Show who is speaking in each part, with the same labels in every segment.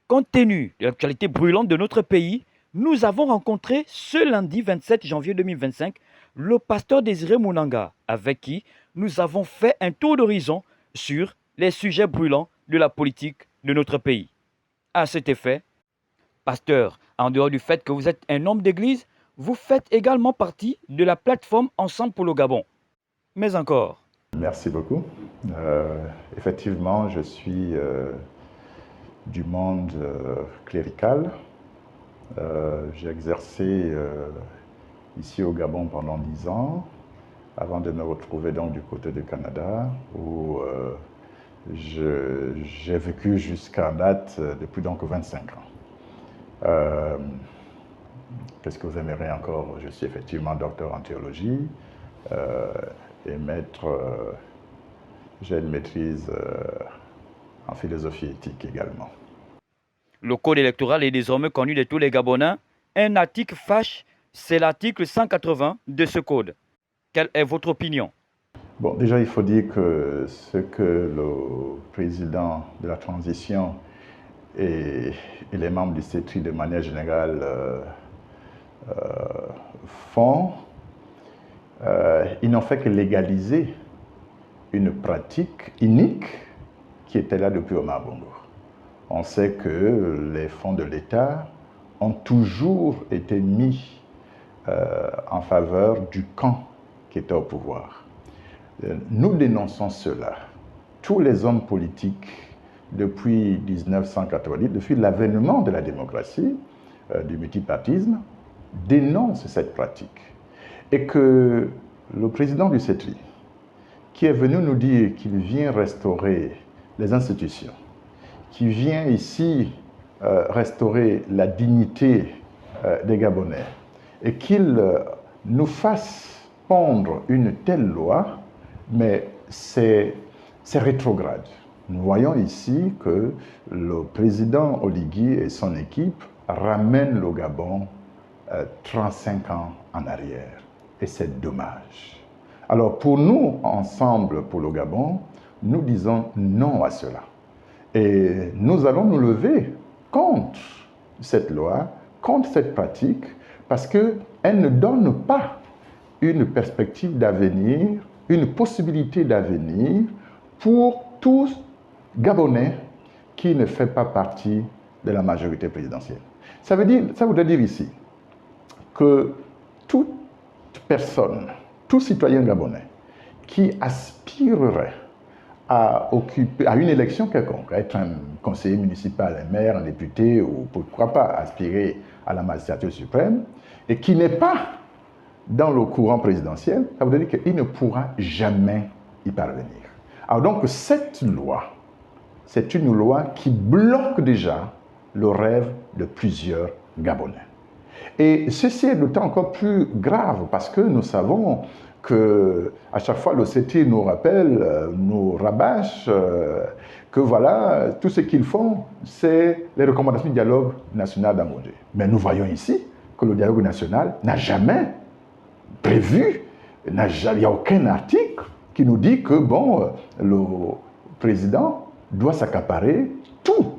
Speaker 1: Compte tenu de l'actualité brûlante de notre pays, nous avons rencontré ce lundi 27 janvier 2025 le pasteur Désiré Mounanga, avec qui nous avons fait un tour d'horizon sur les sujets brûlants de la politique de notre pays. À cet effet, pasteur, en dehors du fait que vous êtes un homme d'église, vous faites également partie de la plateforme Ensemble pour le Gabon. Mais encore,
Speaker 2: Merci beaucoup. Effectivement, je suis du monde clérical. J'ai exercé ici au Gabon pendant 10 ans, avant de me retrouver donc du côté du Canada, où j'ai vécu jusqu'à date depuis donc 25 ans. Qu'est-ce que vous aimeriez encore? Je suis effectivement docteur en théologie et maître, j'ai une maîtrise en philosophie éthique également.
Speaker 1: le code électoral est désormais connu de tous les Gabonais. Un article fâche, c'est l'article 180 de ce code. Quelle est votre opinion?
Speaker 2: Bon, déjà, il faut dire que ce que le président de la transition et les membres du CETRI de manière générale font, ils n'ont fait que légaliser une pratique unique qui était là depuis Omar Bongo. On sait que les fonds de l'État ont toujours été mis en faveur du camp qui était au pouvoir. Nous dénonçons cela. Tous les hommes politiques, depuis 1990, depuis l'avènement de la démocratie, du multipartisme, dénoncent cette pratique. Et que le président du CETRI, qui est venu nous dire qu'il vient restaurer les institutions, qui vient ici restaurer la dignité des Gabonais, et qu'il nous fasse pondre une telle loi, mais c'est rétrograde. Nous voyons ici que le président Oligui et son équipe ramènent le Gabon 35 ans en arrière. Et c'est dommage. Alors pour nous, ensemble pour le Gabon, nous disons non à cela. Et nous allons nous lever contre cette loi, contre cette pratique, parce qu'elle ne donne pas une perspective d'avenir, une possibilité d'avenir pour tous Gabonais qui ne fait pas partie de la majorité présidentielle. Ça voudrait dire ici que toute personne, tout citoyen gabonais qui aspirerait à une élection quelconque, à être un conseiller municipal, un maire, un député, ou pourquoi pas aspirer à la magistrature suprême, et qui n'est pas dans le courant présidentiel, ça veut dire qu'il ne pourra jamais y parvenir. Alors donc cette loi, c'est une loi qui bloque déjà le rêve de plusieurs Gabonais. Et ceci est d'autant encore plus grave parce que nous savons que à chaque fois le CETI nous rappelle, nous rabâche que voilà, tout ce qu'ils font, c'est les recommandations du dialogue national d'Angondé. Mais nous voyons ici que le dialogue national n'a jamais prévu, il n'y a aucun article qui nous dit que bon, le président doit s'accaparer tous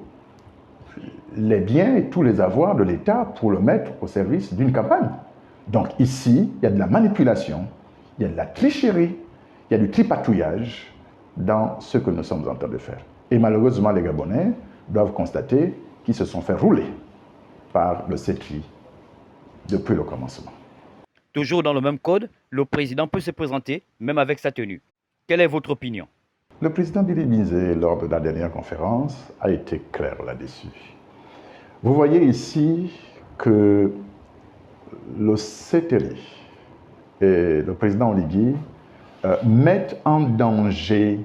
Speaker 2: les biens et tous les avoirs de l'État pour le mettre au service d'une campagne. Donc ici, il y a de la manipulation, il y a de la tricherie, il y a du tripatouillage dans ce que nous sommes en train de faire. Et malheureusement, les Gabonais doivent constater qu'ils se sont fait rouler par le CETRI depuis le commencement.
Speaker 1: Toujours dans le même code, le président peut se présenter, même avec sa tenue. Quelle est votre opinion?
Speaker 2: Le président Billy Binzé, lors de la dernière conférence, a été clair là-dessus. Vous voyez ici que le CETRI et le président Oligui mettent en danger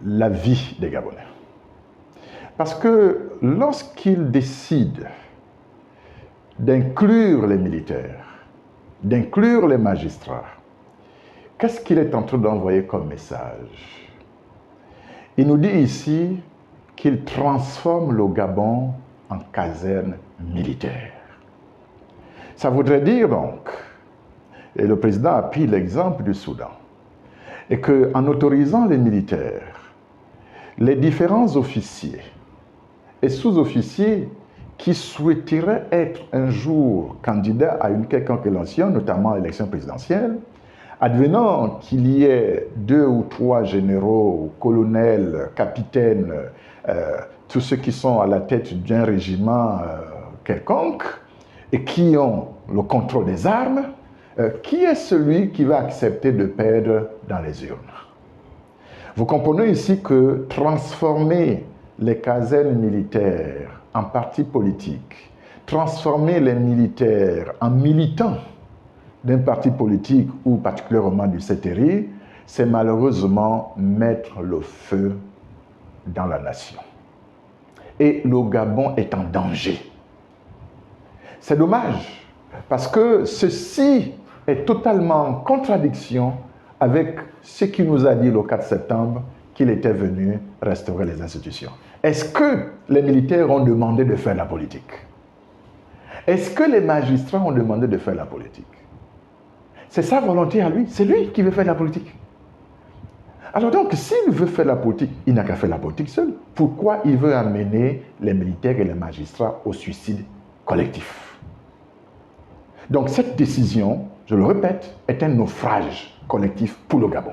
Speaker 2: la vie des Gabonais. Parce que lorsqu'ils décident d'inclure les militaires, d'inclure les magistrats, qu'est-ce qu'il est en train d'envoyer comme message? Il nous dit ici qu'il transforme le Gabon en caserne militaire. Ça voudrait dire donc, et le président a pris l'exemple du Soudan, et qu'en autorisant les militaires, les différents officiers et sous-officiers qui souhaiteraient être un jour candidats à une quelconque élection, notamment à l'élection présidentielle, advenant qu'il y ait 2 ou 3 généraux, colonels, capitaines, tous ceux qui sont à la tête d'un régiment quelconque et qui ont le contrôle des armes, qui est celui qui va accepter de perdre dans les urnes? Vous comprenez ici que transformer les casernes militaires en partis politiques, transformer les militaires en militants d'un parti politique ou particulièrement du CETERI, c'est malheureusement mettre le feu dans la nation. Et le Gabon est en danger. C'est dommage, parce que ceci est totalement en contradiction avec ce qu'il nous a dit le 4 septembre, qu'il était venu restaurer les institutions. Est-ce que les militaires ont demandé de faire la politique? Est-ce que les magistrats ont demandé de faire la politique? C'est sa volonté à lui, c'est lui qui veut faire la politique. Alors donc, s'il veut faire la politique, il n'a qu'à faire la politique seul. Pourquoi il veut amener les militaires et les magistrats au suicide collectif? Donc cette décision, je le répète, est un naufrage collectif pour le Gabon.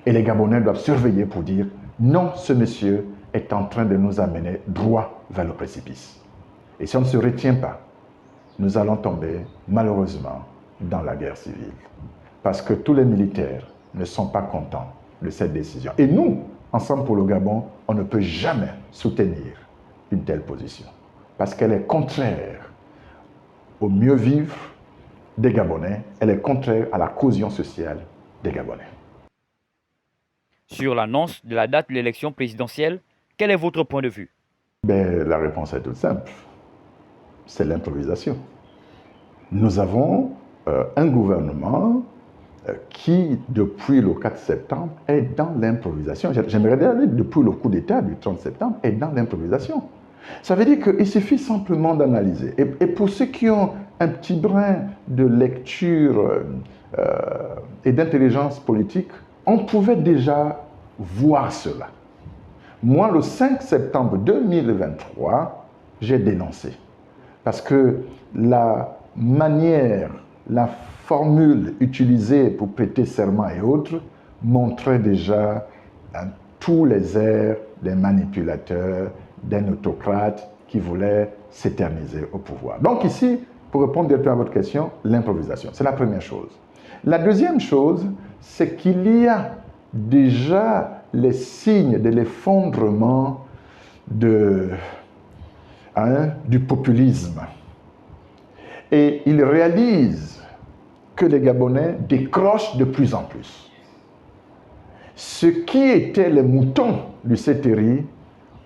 Speaker 2: Et les Gabonais doivent surveiller pour dire non, ce monsieur est en train de nous amener droit vers le précipice. Et si on ne se retient pas, nous allons tomber malheureusement dans la guerre civile. Parce que tous les militaires ne sont pas contents de cette décision. Et nous, Ensemble pour le Gabon, on ne peut jamais soutenir une telle position. Parce qu'elle est contraire au mieux vivre des Gabonais, elle est contraire à la cohésion sociale des Gabonais.
Speaker 1: Sur l'annonce de la date de l'élection présidentielle, quel est votre point de vue?
Speaker 2: La réponse est toute simple. C'est l'improvisation. Nous avons un gouvernement qui, depuis le 4 septembre, est dans l'improvisation. J'aimerais dire, depuis le coup d'État du 30 septembre, est dans l'improvisation. Ça veut dire qu'il suffit simplement d'analyser. Et pour ceux qui ont un petit brin de lecture et d'intelligence politique, on pouvait déjà voir cela. Moi, le 5 septembre 2023, j'ai dénoncé. Parce que la manière, la formule utilisée pour prêter serment et autres montrait déjà tous les airs des manipulateurs, d'un autocrate qui voulait s'éterniser au pouvoir. Donc ici, pour répondre directement à votre question, l'improvisation, c'est la première chose. La deuxième chose, c'est qu'il y a déjà les signes de l'effondrement du populisme. Et il réalise que les Gabonais décrochent de plus en plus. Ceux qui étaient les moutons du CETERI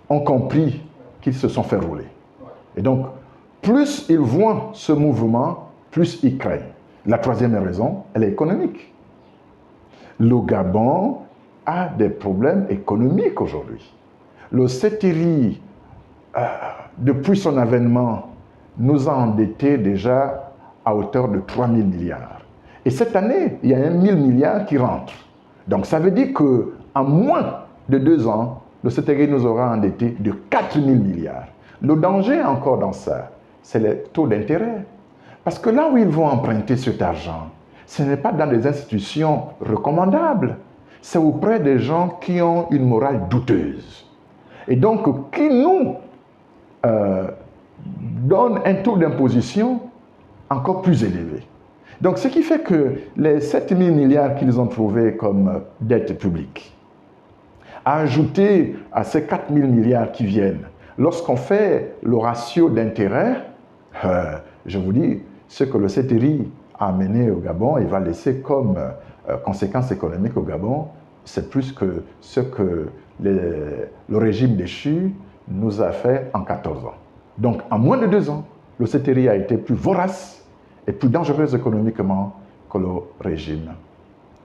Speaker 2: ont compris qu'ils se sont fait rouler. Et donc, plus ils voient ce mouvement, plus ils craignent. La troisième raison, elle est économique. Le Gabon a des problèmes économiques aujourd'hui. Le CETERI, depuis son avènement, nous a endettés déjà à hauteur de 3 000 milliards. Et cette année, il y a 1 000 milliards qui rentrent. Donc ça veut dire qu'en moins de 2 ans, le CETERI nous aura endettés de 4 000 milliards. Le danger encore dans ça, c'est les taux d'intérêt. Parce que là où ils vont emprunter cet argent, ce n'est pas dans des institutions recommandables. C'est auprès des gens qui ont une morale douteuse. Et donc, qui nous donnent un taux d'imposition encore plus élevé. Donc, ce qui fait que les 7 000 milliards qu'ils ont trouvés comme dette publique, ajouté à ces 4 000 milliards qui viennent, lorsqu'on fait le ratio d'intérêt, je vous dis, ce que le CETERI a amené au Gabon et va laisser comme conséquence économique au Gabon, c'est plus que ce que le régime déchu nous a fait en 14 ans. Donc, en moins de 2 ans, le CETERI a été plus vorace et plus dangereux économiquement que le régime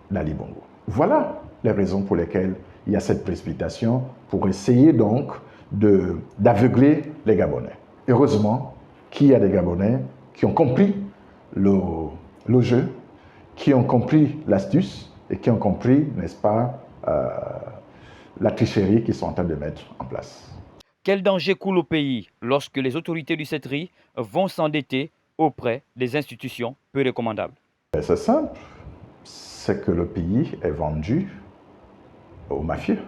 Speaker 2: d'Ali Bongo. Voilà les raisons pour lesquelles il y a cette précipitation pour essayer donc d'aveugler les Gabonais. Heureusement qu'il y a des Gabonais qui ont compris le jeu, qui ont compris l'astuce et qui ont compris, n'est-ce pas, la tricherie qu'ils sont en train de mettre en place.
Speaker 1: Quel danger coule au pays lorsque les autorités du CETRI vont s'endetter auprès des institutions peu recommandables?
Speaker 2: C'est simple, c'est que le pays est vendu aux mafieux.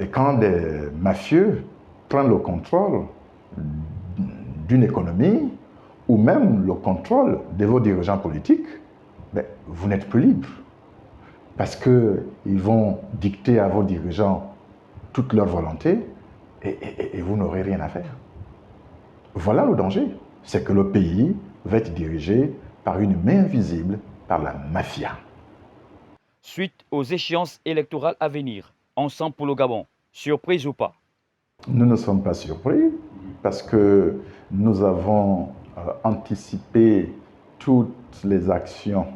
Speaker 2: Et quand des mafieux prennent le contrôle d'une économie ou même le contrôle de vos dirigeants politiques, ben, vous n'êtes plus libre. Parce qu'ils vont dicter à vos dirigeants toute leur volonté et vous n'aurez rien à faire. Voilà le danger. C'est que le pays va être dirigé par une main invisible, par la mafia.
Speaker 1: Suite aux échéances électorales à venir, ensemble pour le Gabon, surprise ou pas?
Speaker 2: Nous ne sommes pas surpris parce que nous avons anticipé toutes les actions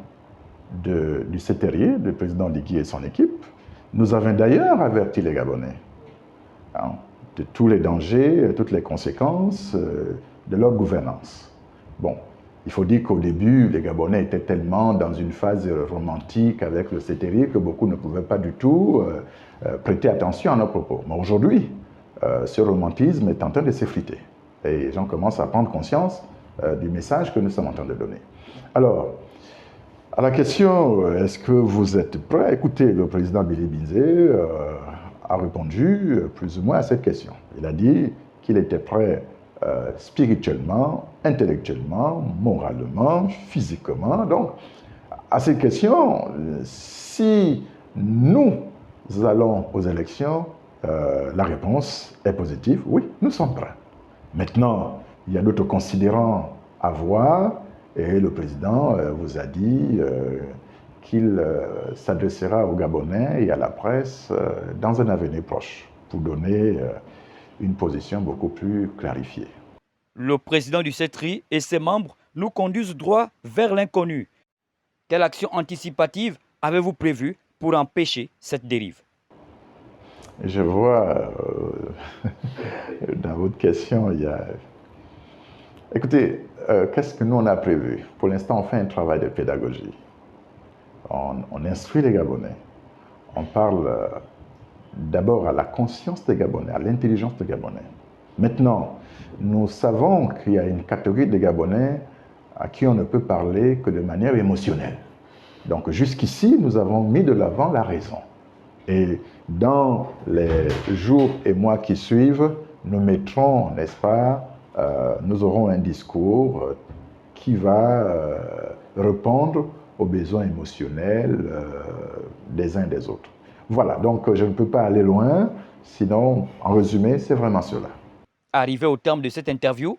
Speaker 2: du CETRI, du président Ligui et son équipe. Nous avons d'ailleurs averti les Gabonais de tous les dangers, toutes les conséquences de leur gouvernance. Bon, il faut dire qu'au début, les Gabonais étaient tellement dans une phase romantique avec le CETRI que beaucoup ne pouvaient pas du tout prêter attention à nos propos. Mais aujourd'hui, ce romantisme est en train de s'effriter. Et les gens commencent à prendre conscience du message que nous sommes en train de donner. Alors, à la question, est-ce que vous êtes prêt? Écoutez, le président Billy Binzé a répondu plus ou moins à cette question. Il a dit qu'il était prêt spirituellement, intellectuellement, moralement, physiquement. Donc, à cette question, si nous allons aux élections, la réponse est positive. Oui, nous sommes prêts. Maintenant, il y a d'autres considérants à voir et le président vous a dit qu'il s'adressera aux Gabonais et à la presse dans un avenir proche pour donner une position beaucoup plus clarifiée.
Speaker 1: Le président du CETRI et ses membres nous conduisent droit vers l'inconnu. Quelle action anticipative avez-vous prévue pour empêcher cette dérive?
Speaker 2: Je vois dans votre question, il y a... Écoutez, qu'est-ce que nous on a prévu? Pour l'instant, on fait un travail de pédagogie. On instruit les Gabonais. On parle d'abord à la conscience des Gabonais, à l'intelligence des Gabonais. Maintenant, nous savons qu'il y a une catégorie de Gabonais à qui on ne peut parler que de manière émotionnelle. Donc jusqu'ici, nous avons mis de l'avant la raison. Et dans les jours et mois qui suivent, nous mettrons, n'est-ce pas, nous aurons un discours qui va répondre aux besoins émotionnels des uns et des autres. Voilà, donc je ne peux pas aller loin, sinon, en résumé, c'est vraiment cela.
Speaker 1: Arrivé au terme de cette interview,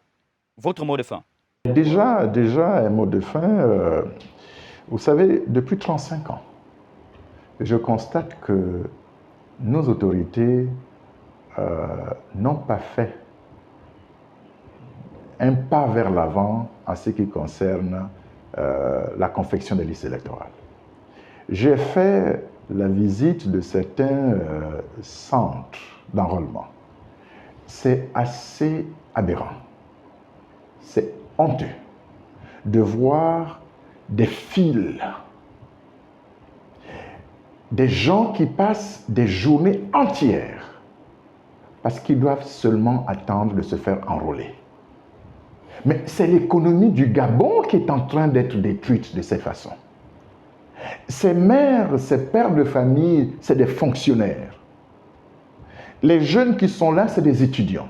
Speaker 1: votre mot de fin?
Speaker 2: Déjà un mot de fin. Vous savez, depuis 35 ans, je constate que nos autorités n'ont pas fait un pas vers l'avant en ce qui concerne la confection des listes électorales. J'ai fait la visite de certains centres d'enrôlement. C'est assez aberrant, c'est honteux de voir des files, des gens qui passent des journées entières parce qu'ils doivent seulement attendre de se faire enrôler. Mais c'est l'économie du Gabon qui est en train d'être détruite de cette façon. Ces mères, ces pères de famille, c'est des fonctionnaires. Les jeunes qui sont là, c'est des étudiants.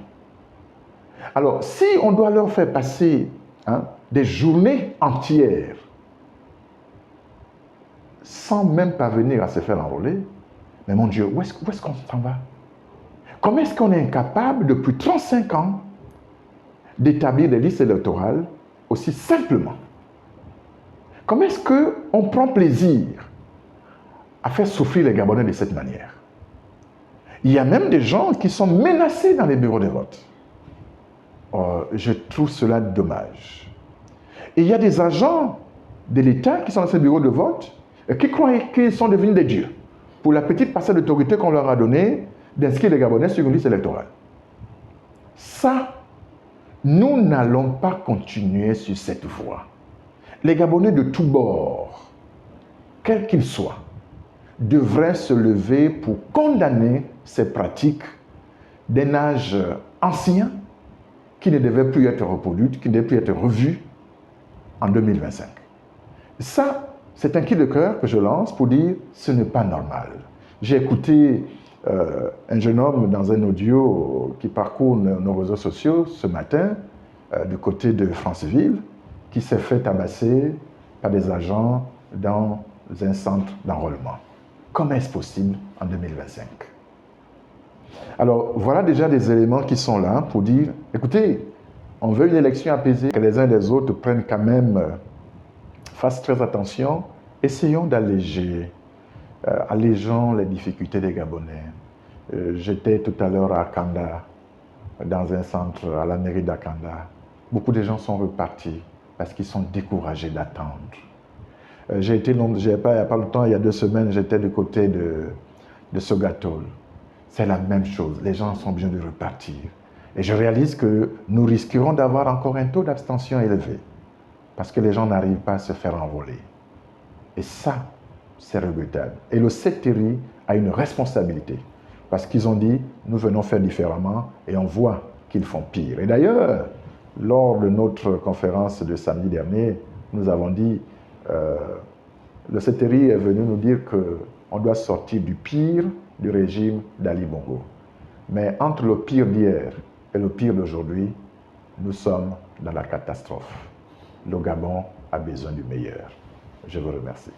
Speaker 2: Alors, si on doit leur faire passer des journées entières sans même parvenir à se faire enrôler, mais mon Dieu, où est-ce qu'on s'en va? Comment est-ce qu'on est incapable, depuis 35 ans, d'établir des listes électorales aussi simplement? Comment est-ce qu'on prend plaisir à faire souffrir les Gabonais de cette manière? Il y a même des gens qui sont menacés dans les bureaux de vote. Je trouve cela dommage. Et il y a des agents de l'État qui sont dans ces bureaux de vote et qui croient qu'ils sont devenus des dieux pour la petite parcelle d'autorité qu'on leur a donnée d'inscrire les Gabonais sur une liste électorale. Ça, nous n'allons pas continuer sur cette voie. Les Gabonais de tous bords, quels qu'ils soient, devrait se lever pour condamner ces pratiques d'un âge ancien qui ne devait plus être reproduite, qui ne devait plus être revue en 2025. Ça, c'est un cri de cœur que je lance pour dire ce n'est pas normal. J'ai écouté un jeune homme dans un audio qui parcourt nos réseaux sociaux ce matin, du côté de Franceville, qui s'est fait tabasser par des agents dans un centre d'enrôlement. Comment est-ce possible en 2025? Alors, voilà déjà des éléments qui sont là pour dire, écoutez, on veut une élection apaisée, que les uns et les autres prennent quand même, fassent très attention, essayons d'alléger, allégeons les difficultés des Gabonais. J'étais tout à l'heure à Kanda, dans un centre à la mairie d'Akanda. Beaucoup de gens sont repartis parce qu'ils sont découragés d'attendre. J'ai été, il n'y a pas longtemps, il y a 2 semaines, j'étais du côté de Sogatol. C'est la même chose, les gens sont obligés de repartir. Et je réalise que nous risquerons d'avoir encore un taux d'abstention élevé parce que les gens n'arrivent pas à se faire envoler. Et ça, c'est regrettable. Et le CETERI a une responsabilité parce qu'ils ont dit, nous venons faire différemment et on voit qu'ils font pire. Et d'ailleurs, lors de notre conférence de samedi dernier, nous avons dit, le CETERI est venu nous dire qu'on doit sortir du pire du régime d'Ali Bongo. Mais entre le pire d'hier et le pire d'aujourd'hui, nous sommes dans la catastrophe. Le Gabon a besoin du meilleur. Je vous remercie.